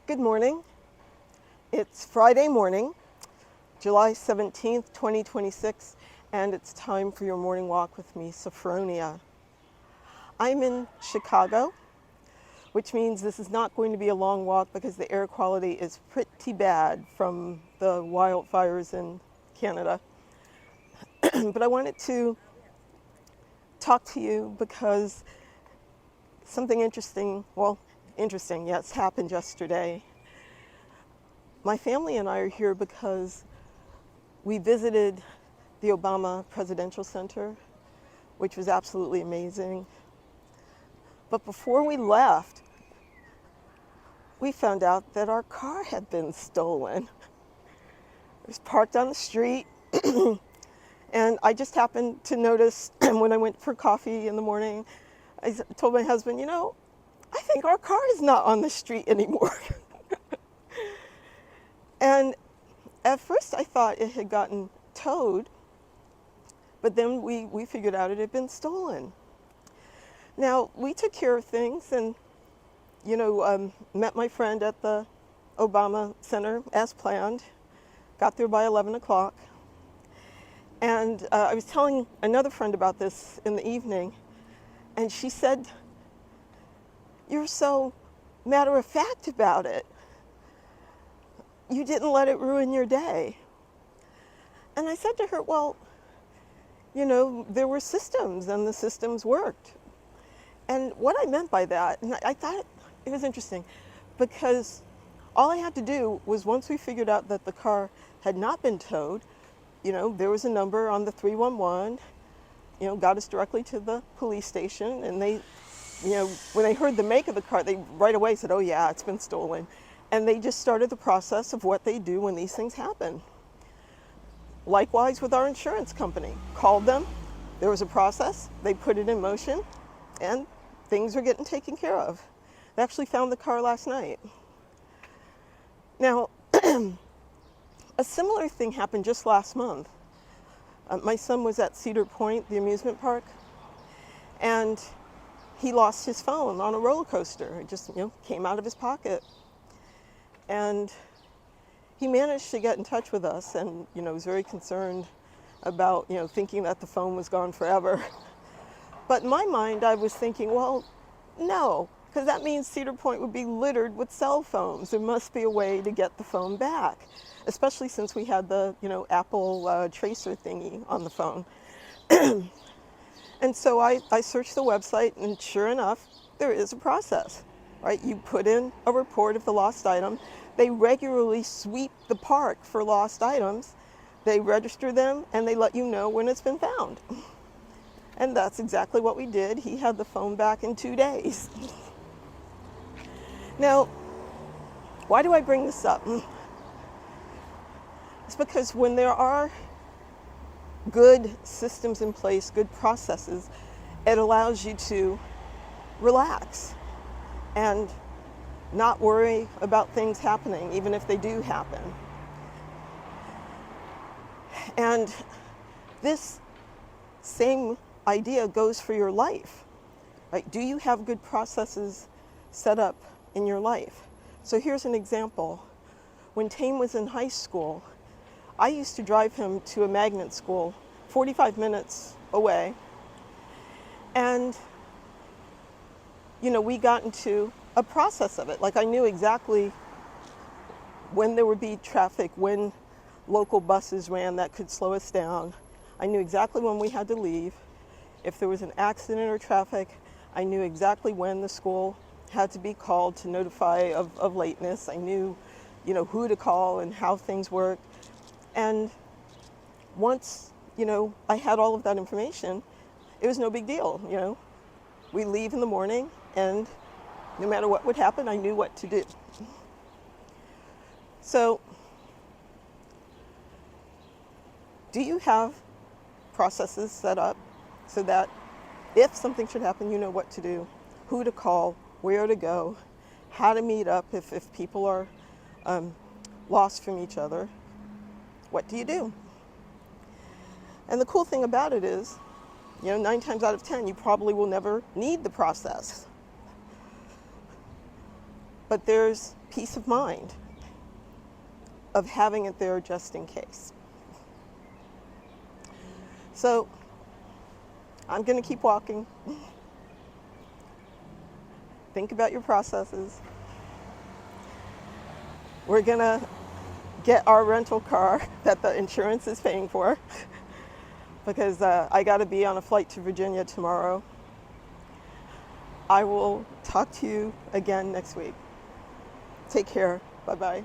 Good morning. It's Friday morning, July 17th, 2026, and it's time for your morning walk with me, Sophronia. I'm in Chicago, which means this is not going to be a long walk because the air quality is pretty bad from the wildfires in Canada. But I wanted to talk to you because something interesting, yes, happened yesterday. My family and I are here because we visited the Obama Presidential Center, which was absolutely amazing. But before we left, we found out that our car had been stolen. It was parked on the street, and I just happened to notice when I went for coffee in the morning, I told my husband, I think our car is not on the street anymore. And at first I thought it had gotten towed, but then we figured out it had been stolen. Now, we took care of things and, met my friend at the Obama Center as planned, got there by 11 o'clock. And I was telling another friend about this in the evening, and she said, "You're so matter of fact about it. You didn't let it ruin your day." And I said to her, well, there were systems and the systems worked. And what I meant by that, and I thought it was interesting, because all I had to do was, once we figured out that the car had not been towed, there was a number on the 311, got us directly to the police station, and they, when they heard the make of the car, they right away said, "Oh yeah, it's been stolen." And they just started the process of what they do when these things happen. Likewise with our insurance company. Called them, there was a process, they put it in motion, and things are getting taken care of. They actually found the car last night. Now, a similar thing happened just last month. My son was at Cedar Point, the amusement park, and he lost his phone on a roller coaster. It just, came out of his pocket. And he managed to get in touch with us and, was very concerned about, thinking that the phone was gone forever. But in my mind, I was thinking, well, no, because that means Cedar Point would be littered with cell phones. There must be a way to get the phone back, especially since we had the, Apple Tracer thingy on the phone. And so I searched the website, and sure enough, there is a process, right? You put in a report of the lost item. They regularly sweep the park for lost items. They register them, and they let you know when it's been found. And that's exactly what we did. He had the phone back in 2 days. Now, why do I bring this up? It's because when there are good systems in place, good processes, it allows you to relax and not worry about things happening, even if they do happen. And this same idea goes for your life, right? Do you have good processes set up in your life? So here's an example. When Tame was in high school, I used to drive him to a magnet school 45 minutes away. And, we got into a process of it. Like, I knew exactly when there would be traffic, when local buses ran that could slow us down. I knew exactly when we had to leave. If there was an accident or traffic, I knew exactly when the school had to be called to notify of lateness. I knew, who to call and how things worked. And once, I had all of that information, it was no big deal, We leave in the morning, and no matter what would happen, I knew what to do. So, do you have processes set up so that if something should happen, you know what to do, who to call, where to go, how to meet up if people are lost from each other? What do you do? And the cool thing about it is, 9 times out of 10, you probably will never need the process. But there's peace of mind of having it there just in case. So I'm going to keep walking. Think about your processes. We're going to get our rental car that the insurance is paying for because I got to be on a flight to Virginia tomorrow. I will talk to you again next week. Take care. Bye-bye.